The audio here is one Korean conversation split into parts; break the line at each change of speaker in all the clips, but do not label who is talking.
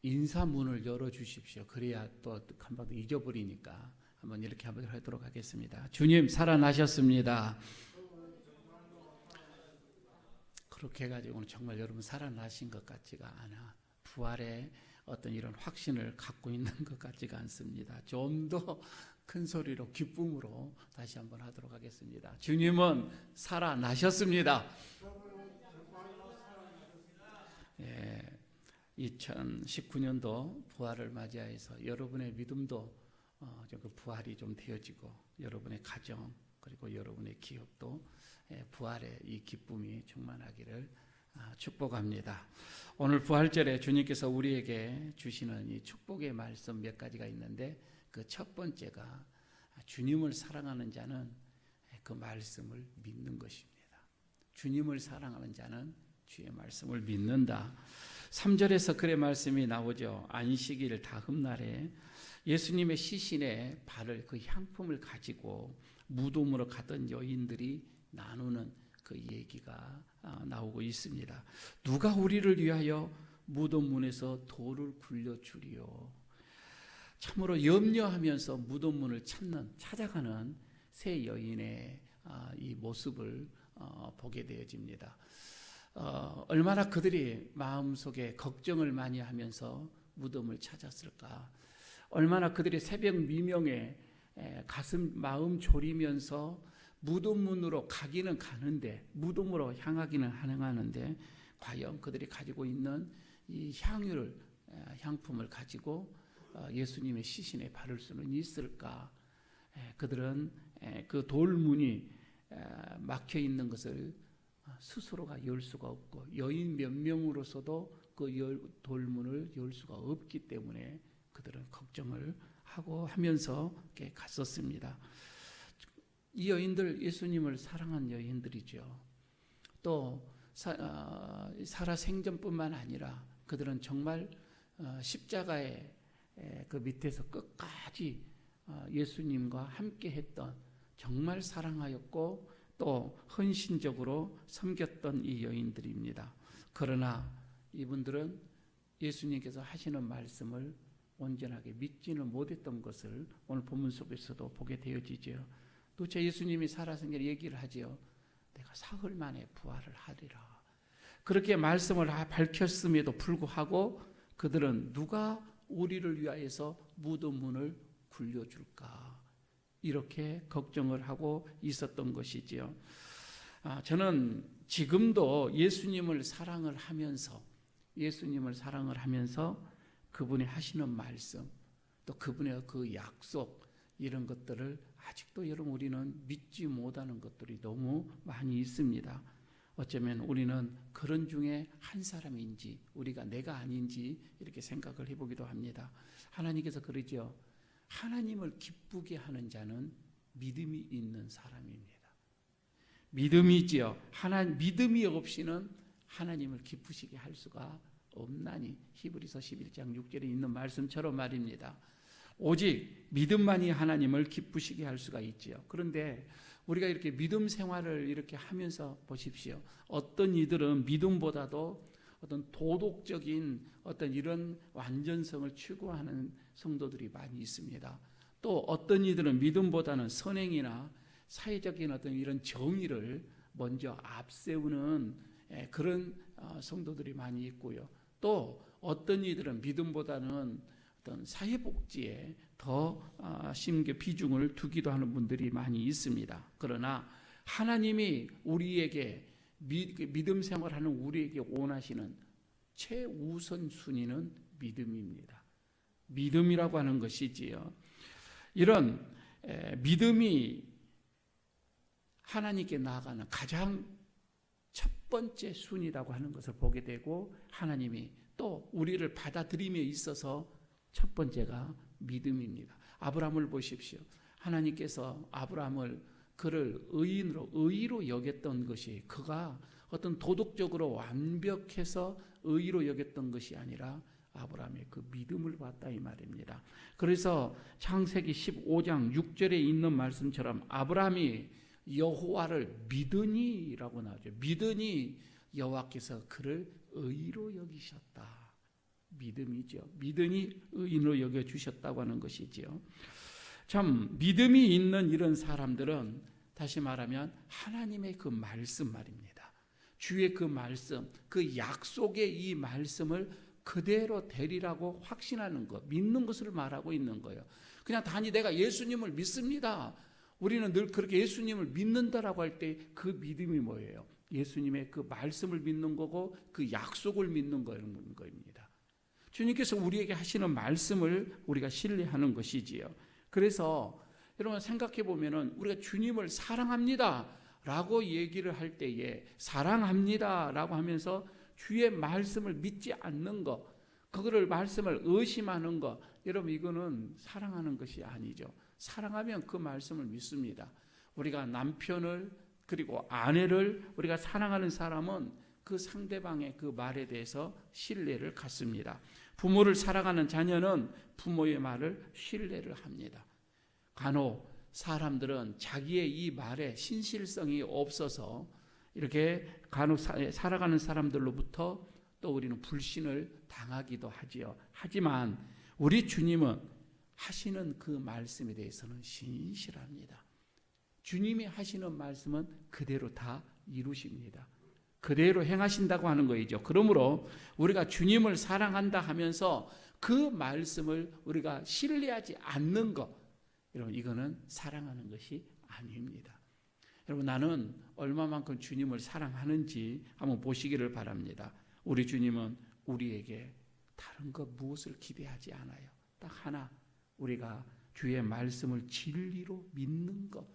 인사문을 열어주십시오. 그래야 또 한 번 잊어버리니까 한번 이렇게 한번 하도록 하겠습니다. 주님 살아나셨습니다. 그렇게 해가지고는 정말 여러분 살아나신 것 같지가 않아. 부활의 어떤 이런 확신을 갖고 있는 것 같지가 않습니다. 좀 더 큰 소리로 기쁨으로 다시 한번 하도록 하겠습니다. 주님은 살아나셨습니다. 2019년도 부활을 맞이해서 여러분의 믿음도 그 부활이 좀 되어지고 여러분의 가정 그리고 여러분의 기업도 부활의 이 기쁨이 충만하기를 축복합니다. 오늘 부활절에 주님께서 우리에게 주시는 이 축복의 말씀 몇 가지가 있는데 그 첫 번째가 주님을 사랑하는 자는 그 말씀을 믿는 것입니다. 주님을 사랑하는 자는 주의 말씀을 믿는다. 3절에서 그의 말씀이 나오죠. 안식일 다음날에 예수님의 시신에 바를 그 향품을 가지고 무덤으로 가던 여인들이 나누는 그 얘기가 나오고 있습니다. 누가 우리를 위하여 무덤 문에서 돌을 굴려주리요. 참으로 염려하면서 무덤 문을 찾아가는 세 여인의 이 모습을 보게 되어집니다. 얼마나 그들이 마음속에 걱정을 많이 하면서 무덤을 찾았을까. 얼마나 그들이 새벽 미명에 마음 졸이면서 무덤문으로 가기는 가는데 무덤으로 향하기는 향하는데 과연 그들이 가지고 있는 이 향품을 가지고 예수님의 시신에 바를 수는 있을까. 그들은 그 돌문이 막혀 있는 것을 스스로가 열 수가 없고 여인 몇 명으로서도 그 돌문을 열 수가 없기 때문에 그들은 걱정을 하고 하면서 갔었습니다. 이 여인들 예수님을 사랑한 여인들이죠. 또 살아생전뿐만 아니라 그들은 정말 십자가의 그 밑에서 끝까지 예수님과 함께 했던 정말 사랑하였고 또 헌신적으로 섬겼던 이 여인들입니다. 그러나 이분들은 예수님께서 하시는 말씀을 온전하게 믿지는 못했던 것을 오늘 본문 속에서도 보게 되어지죠. 도대체 예수님이 살아생전 얘기를 하지요. 내가 사흘 만에 부활을 하리라. 그렇게 말씀을 밝혔음에도 불구하고 그들은 누가 우리를 위하여서 무덤 문을 굴려줄까 이렇게 걱정을 하고 있었던 것이지요. 저는 지금도 예수님을 사랑을 하면서 그분이 하시는 말씀 또 그분의 그 약속 이런 것들을 아직도 여러분 우리는 믿지 못하는 것들이 너무 많이 있습니다. 어쩌면 우리는 그런 중에 한 사람인지 우리가 내가 아닌지 이렇게 생각을 해보기도 합니다. 하나님께서 그러죠. 하나님을 기쁘게 하는 자는 믿음이 있는 사람입니다. 믿음이지요. 믿음이 없이는 하나님을 기쁘시게 할 수가 없나니 히브리서 11장 6절에 있는 말씀처럼 말입니다. 오직 믿음만이 하나님을 기쁘시게 할 수가 있지요. 그런데 우리가 이렇게 믿음 생활을 이렇게 하면서 보십시오. 어떤 이들은 믿음보다도 어떤 도덕적인 어떤 이런 완전성을 추구하는 성도들이 많이 있습니다. 또 어떤 이들은 믿음보다는 선행이나 사회적인 어떤 이런 정의를 먼저 앞세우는 그런 성도들이 많이 있고요. 또 어떤 이들은 믿음보다는 어떤 사회복지에 더 심게 비중을 두기도 하는 분들이 많이 있습니다. 그러나 하나님이 우리에게 믿음 생활하는 우리에게 원하시는 최우선 순위는 믿음입니다. 믿음이라고 하는 것이지요. 이런 믿음이 하나님께 나아가는 가장 첫 번째 순위라고 하는 것을 보게 되고 하나님이 또 우리를 받아들임에 있어서 첫 번째가 믿음입니다. 아브라함을 보십시오. 하나님께서 아브라함을 그를 의로 여겼던 것이 그가 어떤 도덕적으로 완벽해서 의로 여겼던 것이 아니라 아브라함의 그 믿음을 봤다 이 말입니다. 그래서 창세기 15장 6절에 있는 말씀처럼 아브라함이 여호와를 믿으니라고 나오죠. 믿으니 여호와께서 그를 의로 여기셨다. 믿음이죠. 믿음이 의인으로 여겨주셨다고 하는 것이지요. 참 믿음이 있는 이런 사람들은 다시 말하면 하나님의 그 말씀 말입니다. 주의 그 말씀, 그 약속의 이 말씀을 그대로 되리라고 확신하는 것, 믿는 것을 말하고 있는 거예요. 그냥 단지 내가 예수님을 믿습니다. 우리는 늘 그렇게 예수님을 믿는다라고 할 때 그 믿음이 뭐예요? 예수님의 그 말씀을 믿는 거고 그 약속을 믿는 거입니다. 주님께서 우리에게 하시는 말씀을 우리가 신뢰하는 것이지요. 그래서 여러분 생각해 보면은 우리가 주님을 사랑합니다 라고 얘기를 할 때에 사랑합니다 라고 하면서 주의 말씀을 믿지 않는 것, 그거를 말씀을 의심하는 것, 여러분 이거는 사랑하는 것이 아니죠. 사랑하면 그 말씀을 믿습니다. 우리가 남편을 그리고 아내를 우리가 사랑하는 사람은 그 상대방의 그 말에 대해서 신뢰를 갖습니다. 부모를 사랑하는 자녀는 부모의 말을 신뢰를 합니다. 간혹 사람들은 자기의 이 말에 신실성이 없어서 이렇게 간혹 살아가는 사람들로부터 또 우리는 불신을 당하기도 하지요. 하지만 우리 주님은 하시는 그 말씀에 대해서는 신실합니다. 주님이 하시는 말씀은 그대로 다 이루십니다. 그대로 행하신다고 하는 거이죠. 그러므로 우리가 주님을 사랑한다 하면서 그 말씀을 우리가 신뢰하지 않는 것, 여러분 이거는 사랑하는 것이 아닙니다. 여러분 나는 얼마만큼 주님을 사랑하는지 한번 보시기를 바랍니다. 우리 주님은 우리에게 다른 것 무엇을 기대하지 않아요. 딱 하나, 우리가 주의 말씀을 진리로 믿는 것.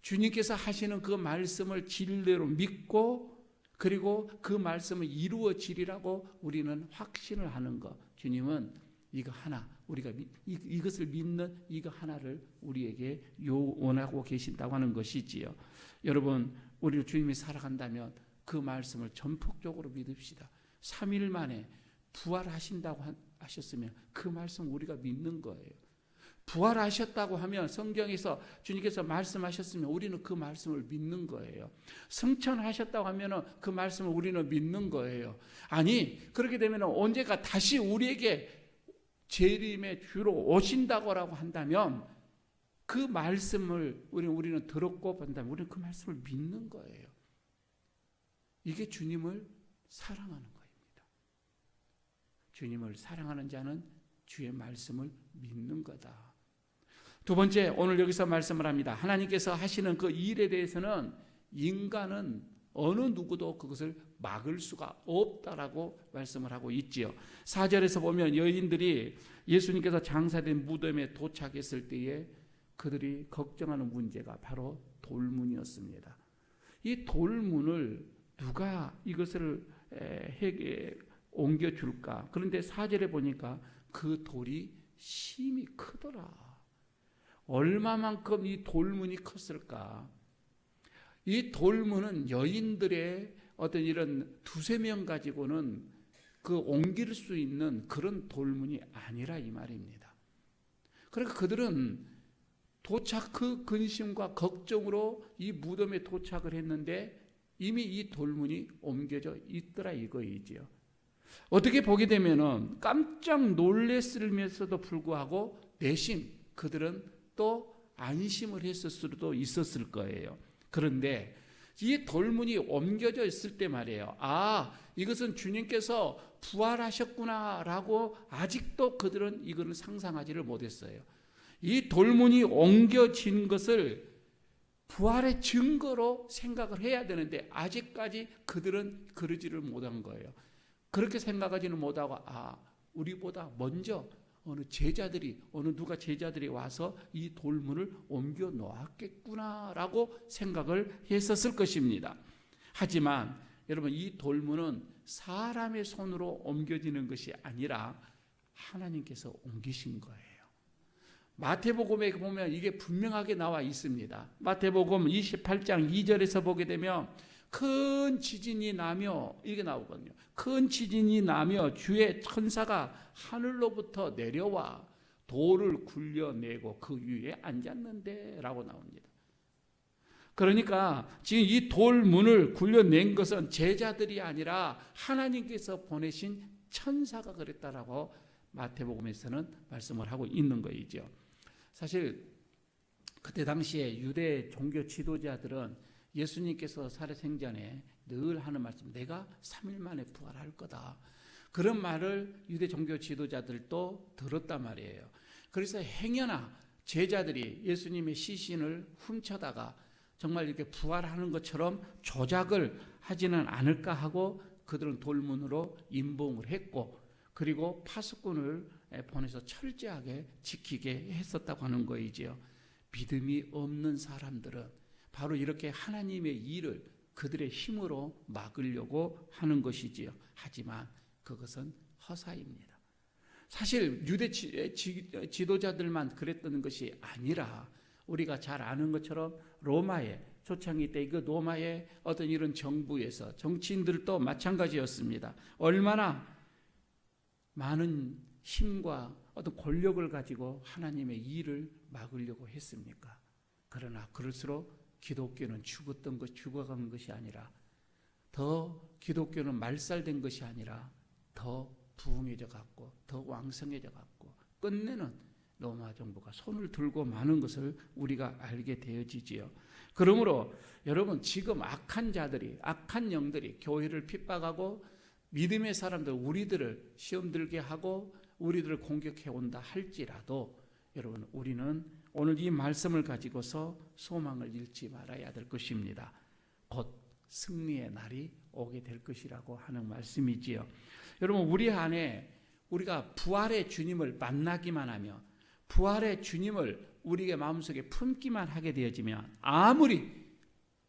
주님께서 하시는 그 말씀을 진리로 믿고 그리고 그 말씀을 이루어지리라고 우리는 확신을 하는 것. 주님은 이거 하나, 우리가 이것을 믿는 이거 하나를 우리에게 원하고 계신다고 하는 것이지요. 여러분, 우리 주님이 살아간다면 그 말씀을 전폭적으로 믿읍시다. 3일 만에 부활하신다고 하셨으면 그 말씀 우리가 믿는 거예요. 부활하셨다고 하면 성경에서 주님께서 말씀하셨으면 우리는 그 말씀을 믿는 거예요. 승천하셨다고 하면 그 말씀을 우리는 믿는 거예요. 아니 그렇게 되면 언제가 다시 우리에게 재림의 주로 오신다고 한다면 그 말씀을 우리는 들었고 본다면 우리는 그 말씀을 믿는 거예요. 이게 주님을 사랑하는 거입니다. 주님을 사랑하는 자는 주의 말씀을 믿는 거다. 두 번째, 오늘 여기서 말씀을 합니다. 하나님께서 하시는 그 일에 대해서는 인간은 어느 누구도 그것을 막을 수가 없다라고 말씀을 하고 있지요. 4절에서 보면 여인들이 예수님께서 장사된 무덤에 도착했을 때에 그들이 걱정하는 문제가 바로 돌문이었습니다. 이 돌문을 누가 이것을 옮겨줄까? 그런데 4절에 보니까 그 돌이 심히 크더라. 얼마만큼 이 돌문이 컸을까? 이 돌문은 여인들의 어떤 이런 두세 명 가지고는 그 옮길 수 있는 그런 돌문이 아니라 이 말입니다. 그러니까 그들은 도착 그 근심과 걱정으로 이 무덤에 도착을 했는데 이미 이 돌문이 옮겨져 있더라 이거이지요. 어떻게 보게 되면은 깜짝 놀랐으면서도 불구하고 내심 그들은 또 안심을 했을 수도 있었을 거예요. 그런데 이 돌문이 옮겨져 있을 때 말이에요. 아, 이것은 주님께서 부활하셨구나라고 아직도 그들은 이거는 상상하지를 못했어요. 이 돌문이 옮겨진 것을 부활의 증거로 생각을 해야 되는데 아직까지 그들은 그러지를 못한 거예요. 그렇게 생각하지는 못하고 우리보다 먼저 어느 누가 제자들이 와서 이 돌문을 옮겨 놓았겠구나라고 생각을 했었을 것입니다. 하지만 여러분 이 돌문은 사람의 손으로 옮겨지는 것이 아니라 하나님께서 옮기신 거예요. 마태복음에 보면 이게 분명하게 나와 있습니다. 마태복음 28장 2절에서 보게 되면 큰 지진이 나며 이게 나오거든요. 큰 지진이 나며 주의 천사가 하늘로부터 내려와 돌을 굴려내고 그 위에 앉았는데 라고 나옵니다. 그러니까 지금 이 돌문을 굴려낸 것은 제자들이 아니라 하나님께서 보내신 천사가 그랬다라고 마태복음에서는 말씀을 하고 있는 거이죠. 사실 그때 당시에 유대 종교 지도자들은 예수님께서 살아생전에 늘 하는 말씀, 내가 3일 만에 부활할 거다. 그런 말을 유대 종교 지도자들도 들었단 말이에요. 그래서 행여나 제자들이 예수님의 시신을 훔쳐다가 정말 이렇게 부활하는 것처럼 조작을 하지는 않을까 하고 그들은 돌문으로 임봉을 했고, 그리고 파수꾼을 보내서 철저하게 지키게 했었다고 하는 거이지요. 믿음이 없는 사람들은 바로 이렇게 하나님의 일을 그들의 힘으로 막으려고 하는 것이지요. 하지만 그것은 허사입니다. 사실 유대 지도자들만 그랬던 것이 아니라 우리가 잘 아는 것처럼 로마의 초창기 때 그 로마의 어떤 이런 정부에서 정치인들도 마찬가지였습니다. 얼마나 많은 힘과 어떤 권력을 가지고 하나님의 일을 막으려고 했습니까? 그러나 그럴수록 기독교는 죽어가는 것이 아니라, 더 기독교는 말살된 것이 아니라 더 부흥해져 갔고 더 왕성해져 갔고 끝내는 로마 정부가 손을 들고 마는 것을 우리가 알게 되어지지요. 그러므로 여러분, 지금 악한 자들이, 악한 영들이 교회를 핍박하고 믿음의 사람들, 우리들을 시험 들게 하고 우리들을 공격해 온다 할지라도 여러분, 우리는 오늘 이 말씀을 가지고서 소망을 잃지 말아야 될 것입니다. 곧 승리의 날이 오게 될 것이라고 하는 말씀이지요. 여러분, 우리 안에 우리가 부활의 주님을 만나기만 하며 부활의 주님을 우리의 마음속에 품기만 하게 되어지면 아무리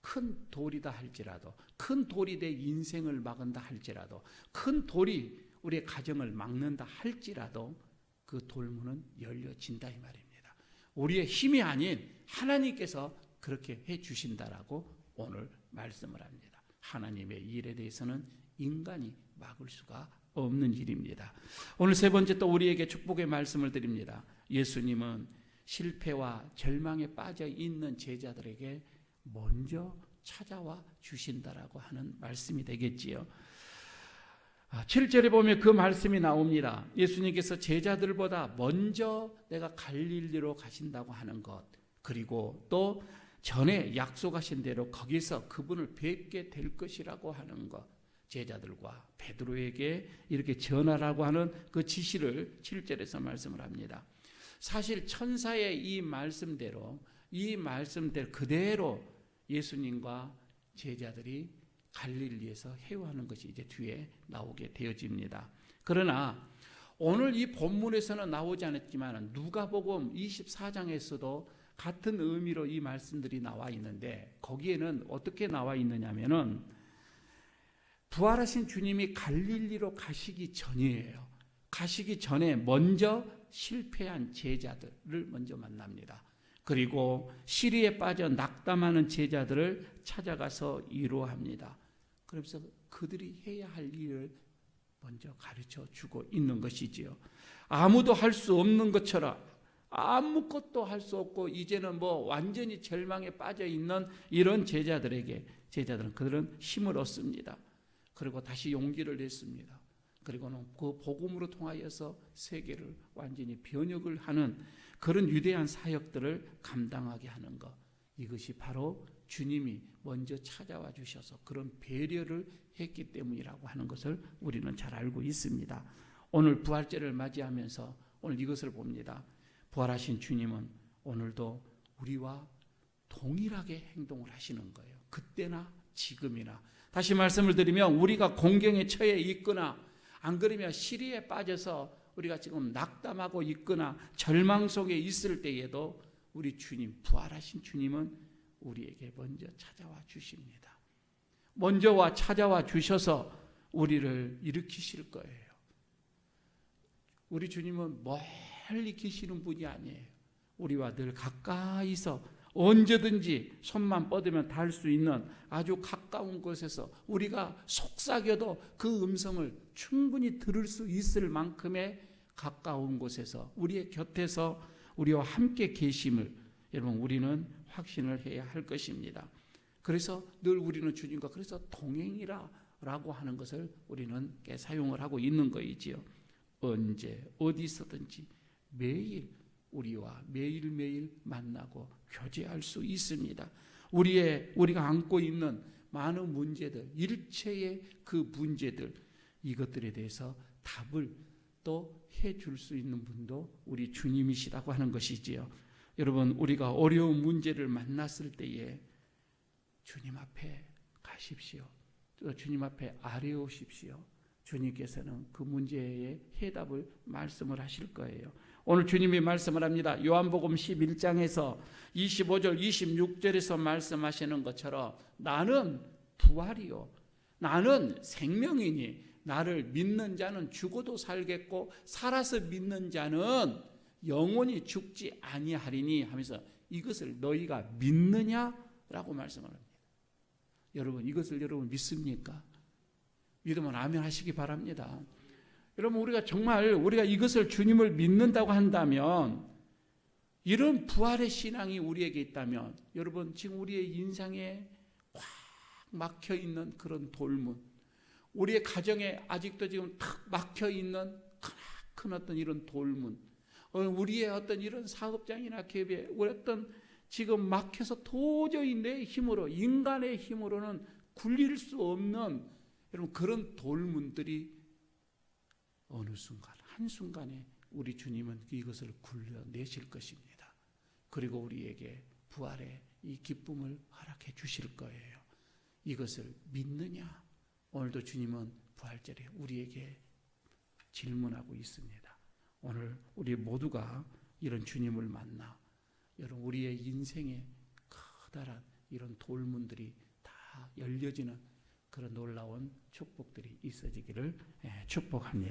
큰 돌이다 할지라도, 큰 돌이 내 인생을 막은다 할지라도, 큰 돌이 우리의 가정을 막는다 할지라도 그 돌문은 열려진다 이 말입니다. 우리의 힘이 아닌 하나님께서 그렇게 해 주신다라고 오늘 말씀을 합니다. 하나님의 일에 대해서는 인간이 막을 수가 없는 일입니다. 오늘 세 번째 또 우리에게 축복의 말씀을 드립니다. 예수님은 실패와 절망에 빠져 있는 제자들에게 먼저 찾아와 주신다라고 하는 말씀이 되겠지요. 7절에 보면 그 말씀이 나옵니다. 예수님께서 제자들보다 먼저 내가 갈릴리로 가신다고 하는 것, 그리고 또 전에 약속하신 대로 거기서 그분을 뵙게 될 것이라고 하는 것, 제자들과 베드로에게 이렇게 전하라고 하는 그 지시를 7절에서 말씀을 합니다. 사실 천사의 이 말씀대로 그대로 예수님과 제자들이 갈릴리에서 회유하는 것이 이제 뒤에 나오게 되어집니다. 그러나 오늘 이 본문에서는 나오지 않았지만 누가복음 24장에서도 같은 의미로 이 말씀들이 나와 있는데, 거기에는 어떻게 나와 있느냐면은 부활하신 주님이 갈릴리로 가시기 전이에요. 가시기 전에 먼저 실패한 제자들을 먼저 만납니다. 그리고 시리에 빠져 낙담하는 제자들을 찾아가서 위로합니다. 그러면서 그들이 해야 할 일을 먼저 가르쳐 주고 있는 것이지요. 아무도 할 수 없는 것처럼, 아무것도 할 수 없고 이제는 완전히 절망에 빠져 있는 이런 제자들은 그들은 힘을 얻습니다. 그리고 다시 용기를 냈습니다. 그리고는 그 복음으로 통하여서 세계를 완전히 변혁을 하는 그런 위대한 사역들을 감당하게 하는 것, 이것이 바로 주님이 먼저 찾아와 주셔서 그런 배려를 했기 때문이라고 하는 것을 우리는 잘 알고 있습니다. 오늘 부활절을 맞이하면서 오늘 이것을 봅니다. 부활하신 주님은 오늘도 우리와 동일하게 행동을 하시는 거예요. 그때나 지금이나. 다시 말씀을 드리면 우리가 공경에 처해 있거나 안 그러면 시리에 빠져서 우리가 지금 낙담하고 있거나 절망 속에 있을 때에도 우리 주님, 부활하신 주님은 우리에게 먼저 찾아와 주십니다. 먼저 찾아와 주셔서 우리를 일으키실 거예요. 우리 주님은 멀리 계시는 분이 아니에요. 우리와 늘 가까이서 언제든지 손만 뻗으면 닿을 수 있는 아주 가까운 곳에서 우리가 속삭여도 그 음성을 충분히 들을 수 있을 만큼의 가까운 곳에서 우리의 곁에서 우리와 함께 계심을 여러분 우리는 확신을 해야 할 것입니다. 그래서 늘 우리는 주님과 그래서 동행이라 라고 하는 것을 우리는 사용을 하고 있는 거이지요. 언제 어디서든지 매일 우리와 매일매일 만나고 교제할 수 있습니다. 우리가 안고 있는 많은 문제들, 일체의 그 문제들, 이것들에 대해서 답을 또 해줄 수 있는 분도 우리 주님이시라고 하는 것이지요. 여러분, 우리가 어려운 문제를 만났을 때에 주님 앞에 가십시오. 또 주님 앞에 아뢰오십시오. 주님께서는 그 문제의 해답을 말씀을 하실 거예요. 오늘 주님이 말씀을 합니다. 요한복음 11장에서 25절 26절에서 말씀하시는 것처럼 나는 부활이요 나는 생명이니 나를 믿는 자는 죽어도 살겠고 살아서 믿는 자는 영원히 죽지 아니하리니 하면서 이것을 너희가 믿느냐라고 말씀을 합니다. 여러분, 이것을 여러분 믿습니까? 믿으면 아멘 하시기 바랍니다. 여러분, 우리가 이것을 주님을 믿는다고 한다면, 이런 부활의 신앙이 우리에게 있다면, 여러분, 지금 우리의 인생에 꽉 막혀 있는 그런 돌문, 우리의 가정에 아직도 지금 탁 막혀 있는 큰 어떤 이런 돌문, 우리의 어떤 이런 사업장이나 기업에 어떤 지금 막혀서 도저히 내 힘으로, 인간의 힘으로는 굴릴 수 없는 여러분 그런 돌문들이 어느 순간, 한순간에 우리 주님은 이것을 굴려내실 것입니다. 그리고 우리에게 부활의 이 기쁨을 허락해 주실 거예요. 이것을 믿느냐? 오늘도 주님은 부활절에 우리에게 질문하고 있습니다. 오늘 우리 모두가 이런 주님을 만나 여러분 우리의 인생에 커다란 이런 돌문들이 다 열려지는 그런 놀라운 축복들이 있어지기를 축복합니다.